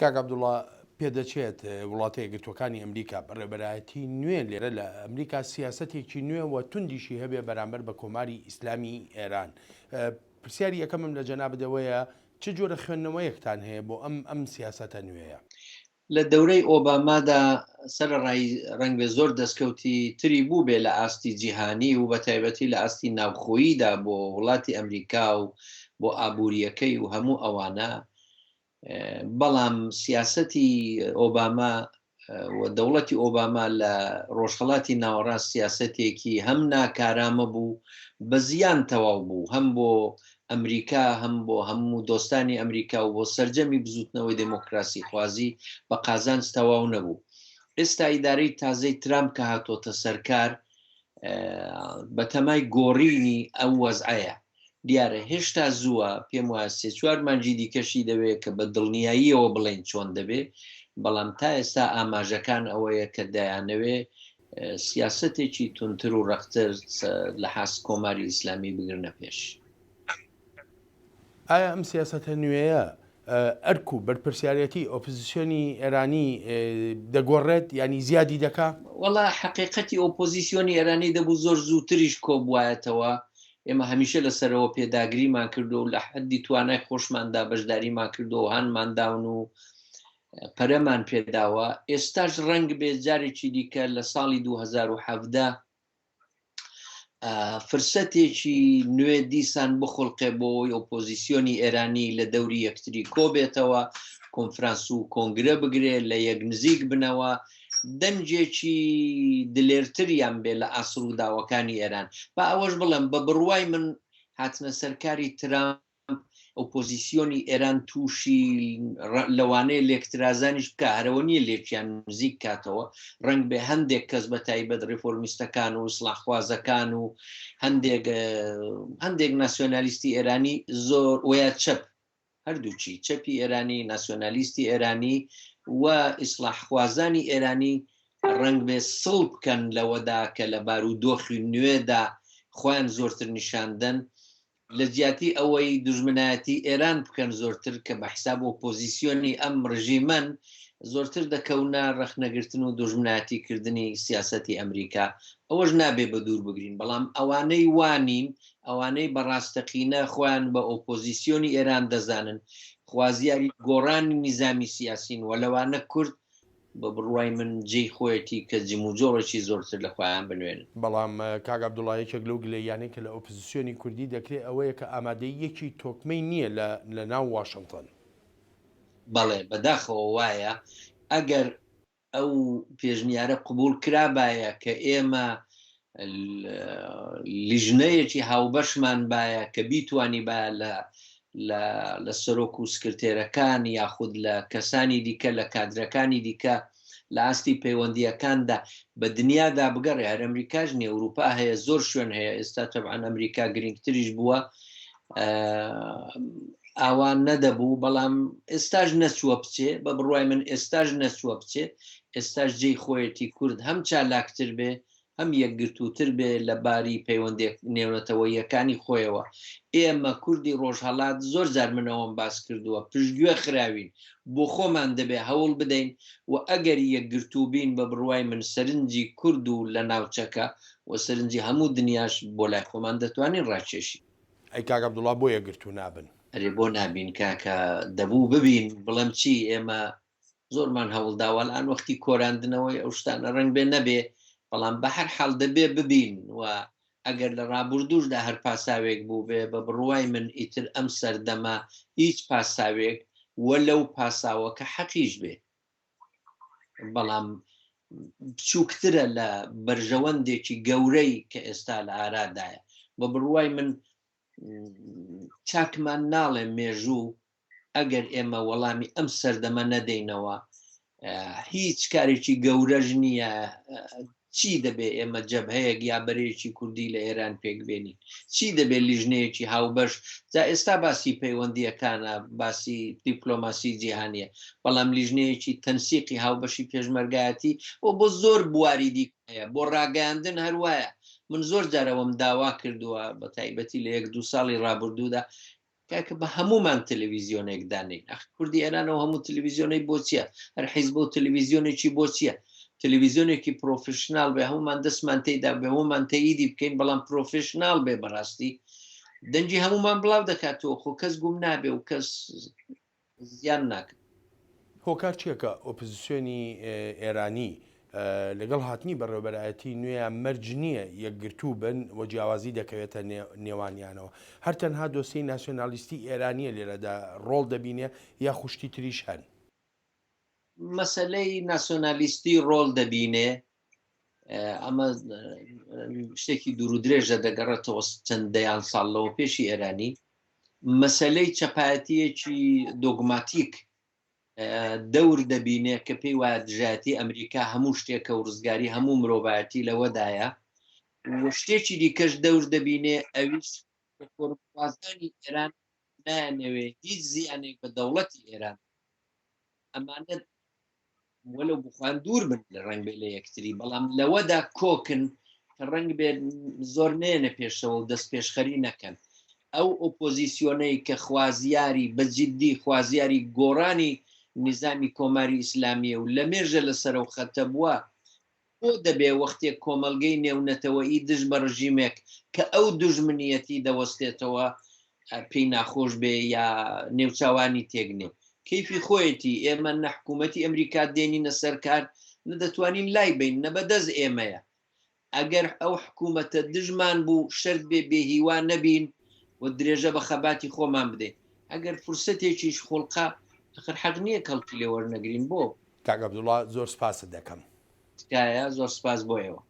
کاک عەبدوڵڵا پێدەچێت وڵاتە یەکگرتووەکانی ئەمریکا بەڕێبەرایەتی نوێ لێرە لە ئەمریکا سیاسەتێکی نوێ و توندیشی هەبێ بەرامبەر بە کۆماری ئیسلامی ئێران. پرسیاری یەکەمم لە جەنابەوەیە چ جۆرە خوێندنەوەیەکتان هەیە بۆ ئەم سیاسەتە نوێیە؟ لە دەورەی ئۆبامادا سەرڕای ڕەنگە زۆر دەستکەوتی تری بوو بێ لە ئاستی جیهانی و بە تایبەتی لە ئاستی ناوخۆییدا بۆ وڵاتی ئەمریکا و بۆ ئابوووریەکەی و هەموو ئەوانە، بەڵام سیاسەتی ئۆباما و دەوڵەتی ئۆباما لە ڕۆژهەڵاتی ناوەڕاست سیاسەتێکی هەم ناکارامە بوو، بە زیان تەواو بوو، هەم بۆ ئەمریکا هەم بۆ هەموو دۆستانی ئەمریکا و بۆ سەرجەمی بزوتنەوەی دموکراسی خوازی بە قازانج تەواو نەبوو. ئێستا ئیدارەی تازەی ترامپ کە هاتۆتە سەرکار بە تەمای گۆڕینی ئەو وەزعەیە. دیارە هێشتا زووە، پێم وایە 3-4 مانگی دیکەشی دەوێت کە بە دڵنیاییەوە بڵێن چۆن دەبێ، بەڵام تا ئێستا ئاماژەکان ئەوەیە کە دەیانەوێ سیاسەتێکی تونتر و ڕەختتر لە حاس کۆماری ئیسلامی بگرنە پێش. ئایا ئەم سیاسەتە نوێیە ئەرک و بەرپرسیارەتی ئۆپۆزیسیۆنی ئێرانی دەگۆڕێت ینی زیادی دەکا؟ وەڵا حقیقەتی ئۆپۆزیسیۆنی ئێرانی دەبوو زۆر زووتریش کۆبوایەتەوە. ئێمە هەمیشە لەسەرەوە پێداگریمان کردو و لە حەدی توانای خۆشماندا بەشداریمان کردو و هەانمانداون و پەرەمان پێداوە. ئێستاش ڕەنگ بێ جارێکی دیکە لە ساڵی 2017 فرسەتێکی نوێ دیسان بخڵقێ بۆی ئۆپۆزیسیۆنی ئێرانی لە دەوری یەکتری کۆبێتەوە، کۆنفرانس و کۆنگرە بگرێت، لە یەک نزیک بنەوە، دەنجێکی دلێرتریان بێ لە ئاسڵ و داوەکانی ئێران. با ئەوەش بڵم بە بڕوای من هاتنە سەرکاری ترامپ ئۆپۆزیسیۆنی ئێران تووشی لەوانەیە لێکترازانیش بکە، هەرەوە نیە لێکیان نزیک کاتەوە. ڕنگ بێ هەندێک کەس بە تایبەت ڕێفۆرمیستەکان و ئیسلاحخوازەکان و هەندێک ناسیۆنالیستی ئێرانی زۆر ویا چەپ، هەردووچی چەپی ئێرانی، ناسیۆنالیستی ئێرانی و ئیسلاحخوازانی ئێرانی ڕنگ بێ سڵ بکەن لەوەدا کە لە بارودۆخی نوێدا خۆیان زۆرتر نیشاندن، لە جیاتی ئەوەی دژمنایەتی ئێران بکەن زۆرتر، کە بە حساب ئۆپۆزیسیۆنی ئەم ڕژیمەن زۆرتر دەکەونە ڕەخنەگرتن و دژمنایەتیکردنی سیاسەتی ئەمریکا. ئەوەش نابێ بە دوور بگرین، بەڵام ئەوانەی وانین، ئەوانەی بەڕاستەقینە خۆیان بە ئۆپۆزیسیۆنی ئێران دەزانن، خوازیاری گۆڕانی نیزامی سیاسین و لەوانە کورد بە بڕوای من جێی خۆیەتی کە جموجۆڕێکی زۆرتر لە خۆیان بنوێنن. بەڵام کاک عەبدوڵڵا یەکێک لەو گلەییانەی کە لە ئۆپۆزیسیۆنی کوردی دەکرێت ئەوەیە کە ئامادەیەکی تۆکمەی نییە لە ناو واشنگتن. بەڵێ بەداخەوە وایە ئەگەر ئەو پێشنیارە قبول کرابایە کە ئێمە لیژنەیەکی هاوبەشمان باە کە بیتوانی با لە سەرۆک و سکرتێرەکان یاخود لە کەسانی دیکە لە کادرەکانی دیکە لە ئاستی پەیوەندیەکاندا بە دنیادا بگەڕێ، هەر ئەمریکاش نیە، ئەوروپا هەیە، زۆر شوێن هەیە، ئێستا تەبعەن ئەمریکا گرنگتریش بووە، ئاوان نەدەبوو، بەڵام ئێستاش نەچووە بچێ، بە بڕوای من ئێستاش نەچووە بچێ. ئێستاش جێی خۆیەتی کورد هەم چالاکتر بێ، هەم یەکگرتووتر بێ لە باری پەیوەندی نێونەتەوەیەکانی خۆیەوە. ئێمە کوردی ڕۆژهەڵات زۆر جار منەوەم باس کردووە، پشتگوێ خراوین، بۆ خۆمان دەبێ هەوڵ بدەین و ئەگەری یەکگرتوو بین بە بڕوای من سەرنجی کورد و لە ناوچەکە و سەرنجی هەموو دنیاش بۆ لای خۆمان دەتوانین ڕاکێشی. ئەی کاک عەبدوڵڵا بۆ یەکگرتوو نابن؟ ئەرێ بۆ نابین کاکە، دەبوو ببین، بڵم چی، ئێمە زۆرمان هەوڵداوە لەن وەختی کۆراندنەوەی ئەو شتانە ڕنگ بێ نەبێ، بەڵام بە هەر حاڵ دەبێ ببین و ئەگەر لە ڕابردووشدا هەر پاساوێک بوو بێ، بە بڕوای من ئیتر ئەم سەردەما هیچ پاساوێک وە لەو پاساوە کە حەقیش بێ، بەڵام بچووکترە لە بەرژەوەندێکی گەورەی کە ئێستا لە ئارادایە. بە بڕوای من چاکمان ناڵێ مێژوو ئەگەر ئێمە وەڵامی ئەم سەردەمە نەدەینەوە، هیچ کارێکی گەورەژ نییە. چی دەبێ ئێمە جەبهەیەک یا بەرەیەکی کوردی لە ئێران پێکبێنین؟ چی دەبێت لیژنەیەکی هاوبەش؟ جا ئێستا باسی پەیوەندیەکانە، باسی دیپلۆماسی جیهانیە، بەڵام لیژنەیەکی تەنسیقی هاوبەشی پێشمەرگایەتی بۆ زۆر بواری دیکەیە، بۆ ڕاگەاندن هەروایە. من زۆر جارەوەم داوا کردووە بە تایبەتی لە 1-2 ساڵی ڕابردوودا کاکە بە هەمومان تەلەڤیزیۆنێک دانین کوردی ئێرانەوە هەموو تەلەڤیزیۆنەی بۆ چییە هەر حیزب و تەلەڤیزیۆنێکی بۆ چییە تەلەڤیزیۆنێکی پرۆفشنال بێ هەمومان دەستمان تێیدا بێ هەمومان تەییدی بکەین بەڵام پرۆفشنال بێ بەڕاستی دەنجی هەمومان بڵاو دەکاتەوە خۆ کەس گوم نابێ و کەس زیان ناکات هۆکار چیەکە ئۆپۆزیسیۆنی ئێرانی لەگەڵ هاتنی بەڕێوەبەرایەتی نوێ مەرج نییە یەکگرتوو بن و جیاوازی دەکەوێتە نێوانیانەوە هەر تەنها دۆسیی ناسیۆنالیستی ئێرانیە لێرەدا ڕۆڵ دەبینێ یا خوشتی تریش هەن مەسەلەی ناسیۆنالیستی ڕۆڵ دەبینێ ئەمە شتێکی دوور و درێژە دەگەڕێتەوە چەندەیان ساڵ لەوە پێشی ئێرانی مەسەلەی چەپایەتیەکی دۆگماتیک دەور دەبینێ کە پێی وایە دژایەتی ئەمریکا هەموو شتێکە و ڕزگاری هەموو مرۆڤایەتی لەوەدایە شتێکی دیکەش دەور دەبینێ ئەویش خۆرخوازانی ئێران نانەوێ هیچ زیانێک بە دەوڵەتی ئێران ئەمانە وەلو بخوان دوور بن لە ڕنگ بێ لە یەکتری بەڵام لەوەدا کۆکن کە ڕنگ بێ زۆر نێنە پێشەوە و دەست پێشخەری نەکەن ئەو ئۆپۆزیسیۆنەی کە خوازیاری بەجددی خوازیاری گۆڕانی نظامی کۆماری ئیسلامیە و لە مێژە لەسەر و خەتە بووە بۆ دەبێ وەختێک کۆمەلگەی نێونەتەوەئی دژ بە ڕژیمێک کە ئەو دوژمنیەتی دەوەستێتەوە پێی ناخۆش بێ یا نێوچاوانی تێگنێ کەیفی خۆیەتی ئێمە نەحکوومەتی ئەمریکا دێنینە سەرکار نەدەتوانین لای بین نەبەدەست ئێمەیە ئەگەر ئەو حکوومەتە دژمان بوو شەرت بێ بێهیوان نەبین و درێژە بە خەباتی خۆمان بدێ ئەگەر فرسەتێکیش خۆڵقا ئەخر حەق نییە کەڵکی لێ وەرنەگرین بۆ کاک عەبدوڵڵا زۆر سپاست دەکەم تکایە زۆر سپاس بۆ ئێوە